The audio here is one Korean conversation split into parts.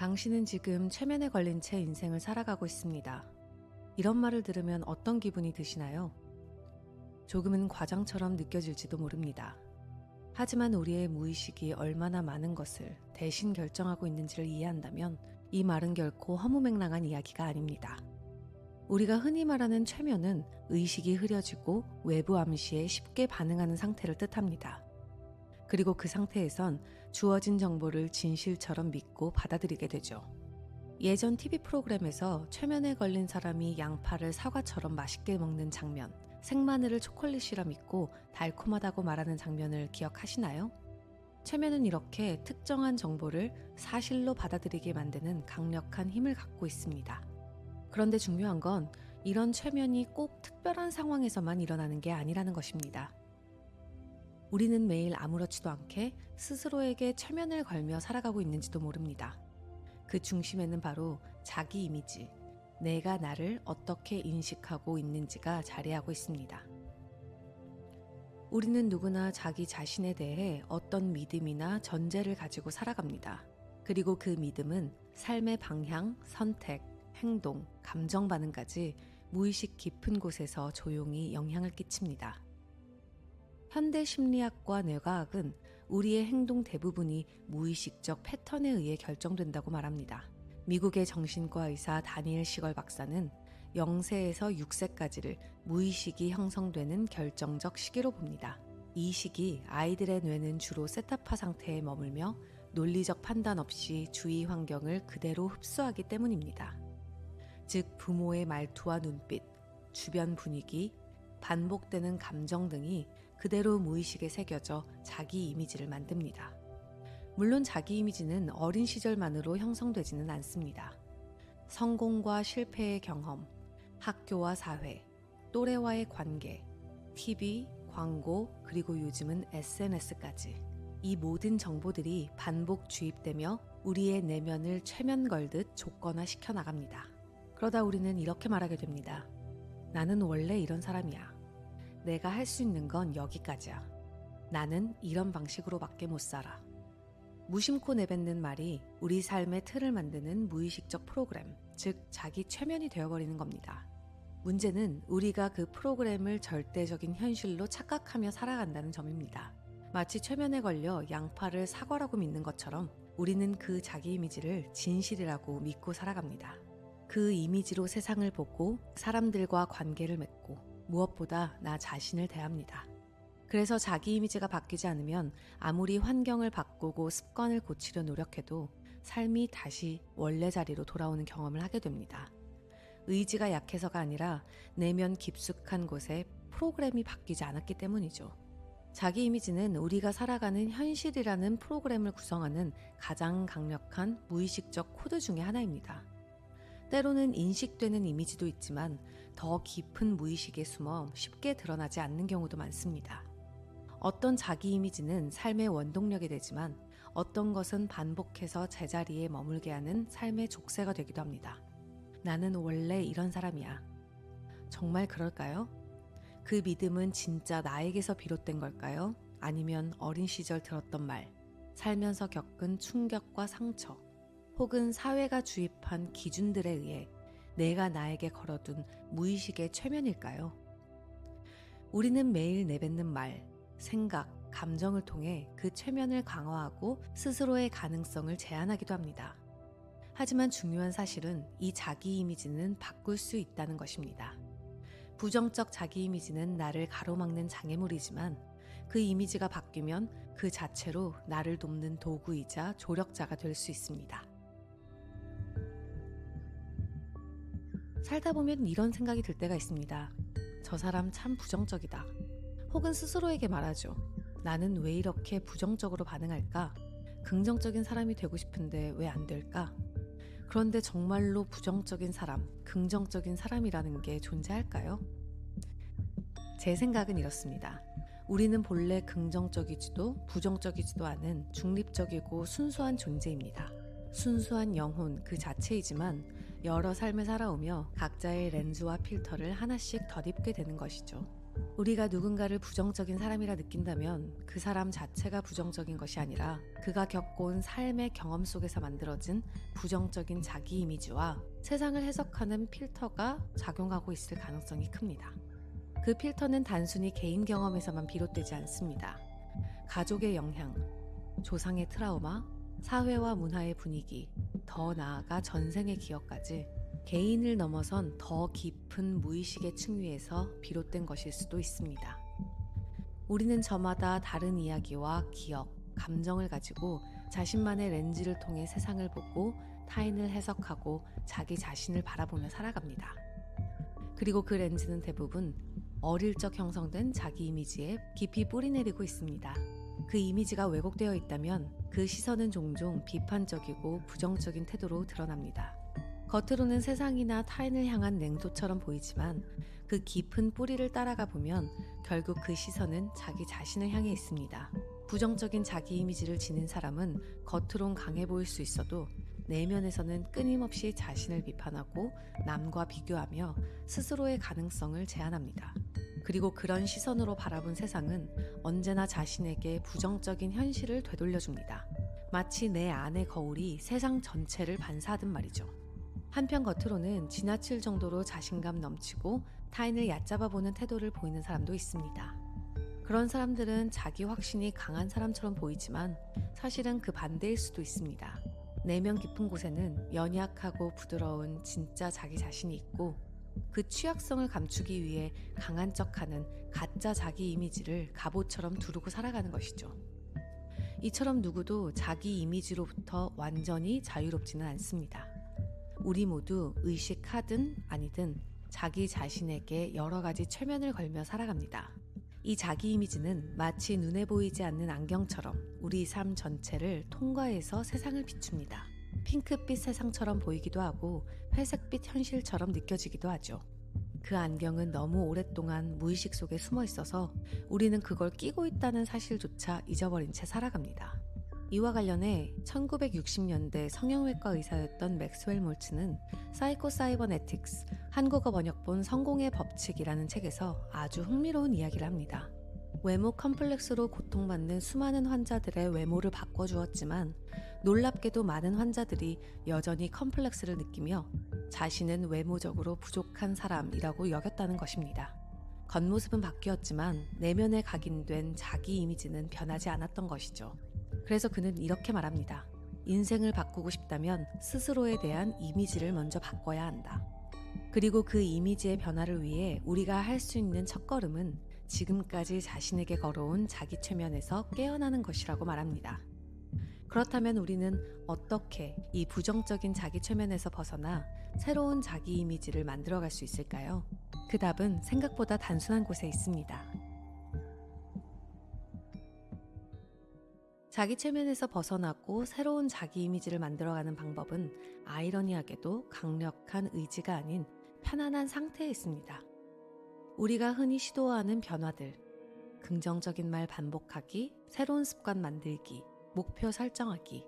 당신은 지금 최면에 걸린 채 인생을 살아가고 있습니다. 이런 말을 들으면 어떤 기분이 드시나요? 조금은 과장처럼 느껴질지도 모릅니다. 하지만 우리의 무의식이 얼마나 많은 것을 대신 결정하고 있는지를 이해한다면 이 말은 결코 허무맹랑한 이야기가 아닙니다. 우리가 흔히 말하는 최면은 의식이 흐려지고 외부 암시에 쉽게 반응하는 상태를 뜻합니다. 그리고 그 상태에선 주어진 정보를 진실처럼 믿고 받아들이게 되죠. 예전 TV 프로그램에서 최면에 걸린 사람이 양파를 사과처럼 맛있게 먹는 장면, 생마늘을 초콜릿이라 믿고 달콤하다고 말하는 장면을 기억하시나요? 최면은 이렇게 특정한 정보를 사실로 받아들이게 만드는 강력한 힘을 갖고 있습니다. 그런데 중요한 건 이런 최면이 꼭 특별한 상황에서만 일어나는 게 아니라는 것입니다. 우리는 매일 아무렇지도 않게 스스로에게 최면을 걸며 살아가고 있는지도 모릅니다. 그 중심에는 바로 자기 이미지, 내가 나를 어떻게 인식하고 있는지가 자리하고 있습니다. 우리는 누구나 자기 자신에 대해 어떤 믿음이나 전제를 가지고 살아갑니다. 그리고 그 믿음은 삶의 방향, 선택, 행동, 감정 반응까지 무의식 깊은 곳에서 조용히 영향을 끼칩니다. 현대 심리학과 뇌과학은 우리의 행동 대부분이 무의식적 패턴에 의해 결정된다고 말합니다. 미국의 정신과 의사 다니엘 시걸 박사는 0세에서 6세까지를 무의식이 형성되는 결정적 시기로 봅니다. 이 시기 아이들의 뇌는 주로 세타파 상태에 머물며 논리적 판단 없이 주위 환경을 그대로 흡수하기 때문입니다. 즉 부모의 말투와 눈빛, 주변 분위기, 반복되는 감정 등이 그대로 무의식에 새겨져 자기 이미지를 만듭니다. 물론 자기 이미지는 어린 시절만으로 형성되지는 않습니다. 성공과 실패의 경험, 학교와 사회, 또래와의 관계, TV, 광고, 그리고 요즘은 SNS까지 이 모든 정보들이 반복 주입되며 우리의 내면을 최면 걸듯 조건화시켜 나갑니다. 그러다 우리는 이렇게 말하게 됩니다. 나는 원래 이런 사람이야. 내가 할 수 있는 건 여기까지야. 나는 이런 방식으로밖에 못 살아. 무심코 내뱉는 말이 우리 삶의 틀을 만드는 무의식적 프로그램, 즉 자기 최면이 되어버리는 겁니다. 문제는 우리가 그 프로그램을 절대적인 현실로 착각하며 살아간다는 점입니다. 마치 최면에 걸려 양파를 사과라고 믿는 것처럼 우리는 그 자기 이미지를 진실이라고 믿고 살아갑니다. 그 이미지로 세상을 보고 사람들과 관계를 맺고 무엇보다 나 자신을 대합니다. 그래서 자기 이미지가 바뀌지 않으면 아무리 환경을 바꾸고 습관을 고치려 노력해도 삶이 다시 원래 자리로 돌아오는 경험을 하게 됩니다. 의지가 약해서가 아니라 내면 깊숙한 곳에 프로그램이 바뀌지 않았기 때문이죠. 자기 이미지는 우리가 살아가는 현실이라는 프로그램을 구성하는 가장 강력한 무의식적 코드 중에 하나입니다. 때로는 인식되는 이미지도 있지만 더 깊은 무의식에 숨어 쉽게 드러나지 않는 경우도 많습니다. 어떤 자기 이미지는 삶의 원동력이 되지만 어떤 것은 반복해서 제자리에 머물게 하는 삶의 족쇄가 되기도 합니다. 나는 원래 이런 사람이야. 정말 그럴까요? 그 믿음은 진짜 나에게서 비롯된 걸까요? 아니면 어린 시절 들었던 말, 살면서 겪은 충격과 상처, 혹은 사회가 주입한 기준들에 의해 내가 나에게 걸어둔 무의식의 최면일까요? 우리는 매일 내뱉는 말, 생각, 감정을 통해 그 최면을 강화하고 스스로의 가능성을 제한하기도 합니다. 하지만 중요한 사실은 이 자기 이미지는 바꿀 수 있다는 것입니다. 부정적 자기 이미지는 나를 가로막는 장애물이지만 그 이미지가 바뀌면 그 자체로 나를 돕는 도구이자 조력자가 될 수 있습니다. 살다 보면 이런 생각이 들 때가 있습니다. 저 사람 참 부정적이다. 혹은 스스로에게 말하죠. 나는 왜 이렇게 부정적으로 반응할까? 긍정적인 사람이 되고 싶은데 왜 안 될까? 그런데 정말로 부정적인 사람, 긍정적인 사람이라는 게 존재할까요? 제 생각은 이렇습니다. 우리는 본래 긍정적이지도 부정적이지도 않은 중립적이고 순수한 존재입니다. 순수한 영혼 그 자체이지만 여러 삶을 살아오며 각자의 렌즈와 필터를 하나씩 덧입게 되는 것이죠. 우리가 누군가를 부정적인 사람이라 느낀다면 그 사람 자체가 부정적인 것이 아니라 그가 겪어온 삶의 경험 속에서 만들어진 부정적인 자기 이미지와 세상을 해석하는 필터가 작용하고 있을 가능성이 큽니다. 그 필터는 단순히 개인 경험에서만 비롯되지 않습니다. 가족의 영향, 조상의 트라우마, 사회와 문화의 분위기, 더 나아가 전생의 기억까지 개인을 넘어선 더 깊은 무의식의 층위에서 비롯된 것일 수도 있습니다. 우리는 저마다 다른 이야기와 기억, 감정을 가지고 자신만의 렌즈를 통해 세상을 보고 타인을 해석하고 자기 자신을 바라보며 살아갑니다. 그리고 그 렌즈는 대부분 어릴 적 형성된 자기 이미지에 깊이 뿌리내리고 있습니다. 그 이미지가 왜곡되어 있다면 그 시선은 종종 비판적이고 부정적인 태도로 드러납니다. 겉으로는 세상이나 타인을 향한 냉소처럼 보이지만 그 깊은 뿌리를 따라가 보면 결국 그 시선은 자기 자신을 향해 있습니다. 부정적인 자기 이미지를 지닌 사람은 겉으론 강해 보일 수 있어도 내면에서는 끊임없이 자신을 비판하고 남과 비교하며 스스로의 가능성을 제한합니다. 그리고 그런 시선으로 바라본 세상은 언제나 자신에게 부정적인 현실을 되돌려줍니다. 마치 내 안의 거울이 세상 전체를 반사하듯 말이죠. 한편 겉으로는 지나칠 정도로 자신감 넘치고 타인을 얕잡아 보는 태도를 보이는 사람도 있습니다. 그런 사람들은 자기 확신이 강한 사람처럼 보이지만 사실은 그 반대일 수도 있습니다. 내면 깊은 곳에는 연약하고 부드러운 진짜 자기 자신이 있고 그 취약성을 감추기 위해 강한 척하는 가짜 자기 이미지를 갑옷처럼 두르고 살아가는 것이죠. 이처럼 누구도 자기 이미지로부터 완전히 자유롭지는 않습니다. 우리 모두 의식하든 아니든 자기 자신에게 여러 가지 최면을 걸며 살아갑니다. 이 자기 이미지는 마치 눈에 보이지 않는 안경처럼 우리 삶 전체를 통과해서 세상을 비춥니다. 핑크빛 세상처럼 보이기도 하고 회색빛 현실처럼 느껴지기도 하죠. 그 안경은 너무 오랫동안 무의식 속에 숨어 있어서 우리는 그걸 끼고 있다는 사실조차 잊어버린 채 살아갑니다. 이와 관련해 1960년대 성형외과 의사였던 맥스웰 몰츠는 사이코사이버네틱스, 한국어 번역본 성공의 법칙이라는 책에서 아주 흥미로운 이야기를 합니다. 외모 컴플렉스로 고통받는 수많은 환자들의 외모를 바꿔주었지만 놀랍게도 많은 환자들이 여전히 컴플렉스를 느끼며 자신은 외모적으로 부족한 사람이라고 여겼다는 것입니다. 겉모습은 바뀌었지만 내면에 각인된 자기 이미지는 변하지 않았던 것이죠. 그래서 그는 이렇게 말합니다. 인생을 바꾸고 싶다면 스스로에 대한 이미지를 먼저 바꿔야 한다. 그리고 그 이미지의 변화를 위해 우리가 할 수 있는 첫걸음은 지금까지 자신에게 걸어온 자기 최면에서 깨어나는 것이라고 말합니다. 그렇다면 우리는 어떻게 이 부정적인 자기 최면에서 벗어나 새로운 자기 이미지를 만들어갈 수 있을까요? 그 답은 생각보다 단순한 곳에 있습니다. 자기 최면에서 벗어나고 새로운 자기 이미지를 만들어가는 방법은 아이러니하게도 강력한 의지가 아닌 편안한 상태에 있습니다. 우리가 흔히 시도하는 변화들, 긍정적인 말 반복하기, 새로운 습관 만들기, 목표 설정하기,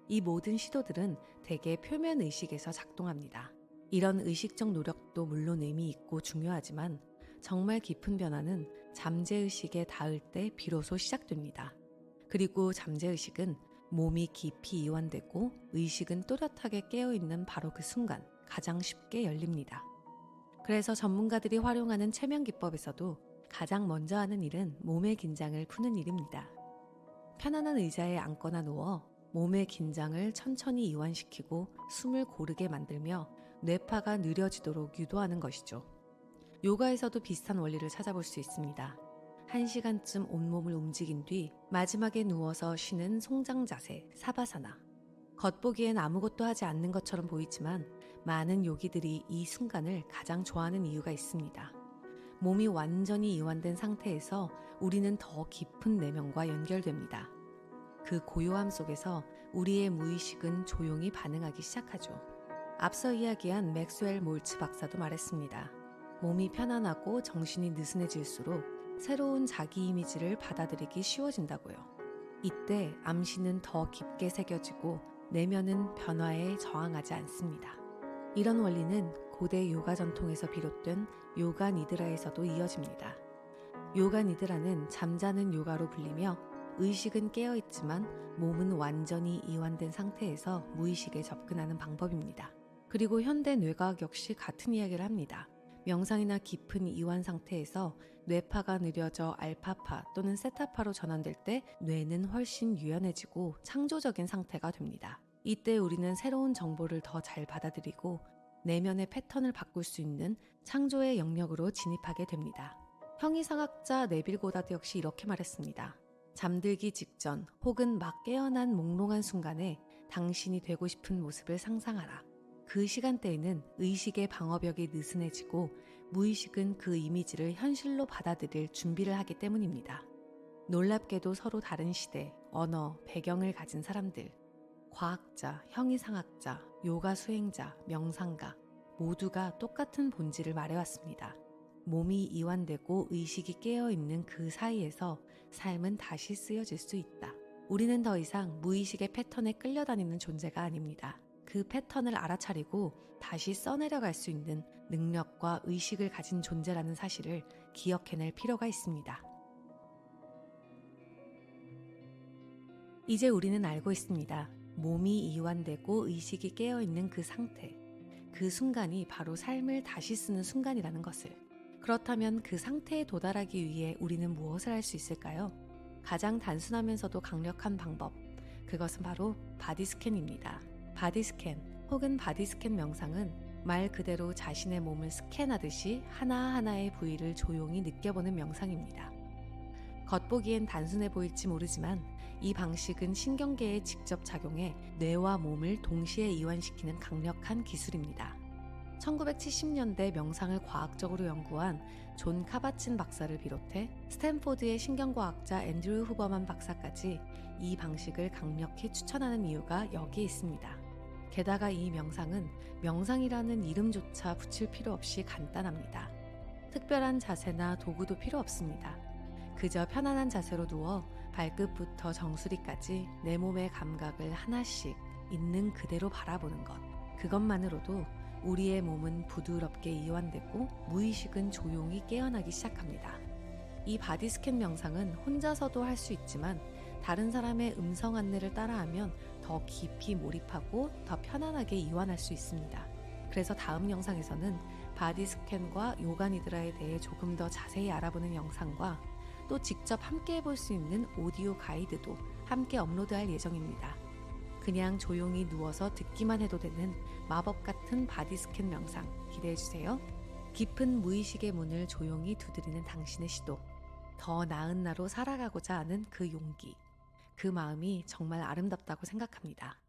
이 모든 시도들은 대개 표면 의식에서 작동합니다. 이런 의식적 노력도 물론 의미 있고 중요하지만 정말 깊은 변화는 잠재의식에 닿을 때 비로소 시작됩니다. 그리고 잠재의식은 몸이 깊이 이완되고 의식은 또렷하게 깨어있는 바로 그 순간 가장 쉽게 열립니다. 그래서 전문가들이 활용하는 최면 기법에서도 가장 먼저 하는 일은 몸의 긴장을 푸는 일입니다. 편안한 의자에 앉거나 누워 몸의 긴장을 천천히 이완시키고 숨을 고르게 만들며 뇌파가 느려지도록 유도하는 것이죠. 요가에서도 비슷한 원리를 찾아볼 수 있습니다. 1시간쯤 온몸을 움직인 뒤 마지막에 누워서 쉬는 송장 자세, 사바사나. 겉보기엔 아무것도 하지 않는 것처럼 보이지만 많은 요기들이 이 순간을 가장 좋아하는 이유가 있습니다. 몸이 완전히 이완된 상태에서 우리는 더 깊은 내면과 연결됩니다. 그 고요함 속에서 우리의 무의식은 조용히 반응하기 시작하죠. 앞서 이야기한 맥스웰 몰츠 박사도 말했습니다. 몸이 편안하고 정신이 느슨해질수록 새로운 자기 이미지를 받아들이기 쉬워진다고요. 이때 암시는 더 깊게 새겨지고 내면은 변화에 저항하지 않습니다. 이런 원리는 고대 요가 전통에서 비롯된 요가 니드라에서도 이어집니다. 요가 니드라는 잠자는 요가로 불리며 의식은 깨어있지만 몸은 완전히 이완된 상태에서 무의식에 접근하는 방법입니다. 그리고 현대 뇌과학 역시 같은 이야기를 합니다. 명상이나 깊은 이완 상태에서 뇌파가 느려져 알파파 또는 세타파로 전환될 때 뇌는 훨씬 유연해지고 창조적인 상태가 됩니다. 이때 우리는 새로운 정보를 더 잘 받아들이고 내면의 패턴을 바꿀 수 있는 창조의 영역으로 진입하게 됩니다. 형이상학자 네빌 고다드 역시 이렇게 말했습니다. 잠들기 직전 혹은 막 깨어난 몽롱한 순간에 당신이 되고 싶은 모습을 상상하라. 그 시간대에는 의식의 방어벽이 느슨해지고 무의식은 그 이미지를 현실로 받아들일 준비를 하기 때문입니다. 놀랍게도 서로 다른 시대, 언어, 배경을 가진 사람들, 과학자, 형이상학자, 요가 수행자, 명상가 모두가 똑같은 본질을 말해왔습니다. 몸이 이완되고 의식이 깨어있는 그 사이에서 삶은 다시 쓰여질 수 있다. 우리는 더 이상 무의식의 패턴에 끌려다니는 존재가 아닙니다. 그 패턴을 알아차리고 다시 써내려갈 수 있는 능력과 의식을 가진 존재라는 사실을 기억해낼 필요가 있습니다. 이제 우리는 알고 있습니다. 몸이 이완되고 의식이 깨어있는 그 상태, 그 순간이 바로 삶을 다시 쓰는 순간이라는 것을. 그렇다면 그 상태에 도달하기 위해 우리는 무엇을 할 수 있을까요? 가장 단순하면서도 강력한 방법, 그것은 바로 바디스캔입니다. 바디스캔 혹은 바디스캔 명상은 말 그대로 자신의 몸을 스캔하듯이 하나하나의 부위를 조용히 느껴보는 명상입니다. 겉보기엔 단순해 보일지 모르지만 이 방식은 신경계에 직접 작용해 뇌와 몸을 동시에 이완시키는 강력한 기술입니다. 1970년대 명상을 과학적으로 연구한 존 카바친 박사를 비롯해 스탠포드의 신경과학자 앤드류 후버만 박사까지 이 방식을 강력히 추천하는 이유가 여기에 있습니다. 게다가 이 명상은 명상이라는 이름조차 붙일 필요 없이 간단합니다. 특별한 자세나 도구도 필요 없습니다. 그저 편안한 자세로 누워 발끝부터 정수리까지 내 몸의 감각을 하나씩 있는 그대로 바라보는 것. 그것만으로도 우리의 몸은 부드럽게 이완되고 무의식은 조용히 깨어나기 시작합니다. 이 바디스캔 명상은 혼자서도 할 수 있지만 다른 사람의 음성 안내를 따라하면 더 깊이 몰입하고 더 편안하게 이완할 수 있습니다. 그래서 다음 영상에서는 바디스캔과 요가 니드라에 대해 조금 더 자세히 알아보는 영상과 또 직접 함께 해볼 수 있는 오디오 가이드도 함께 업로드할 예정입니다. 그냥 조용히 누워서 듣기만 해도 되는 마법 같은 바디스캔 명상 기대해주세요. 깊은 무의식의 문을 조용히 두드리는 당신의 시도, 더 나은 나로 살아가고자 하는 그 용기, 그 마음이 정말 아름답다고 생각합니다.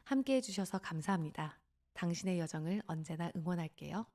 함께 해주셔서 감사합니다. 당신의 여정을 언제나 응원할게요.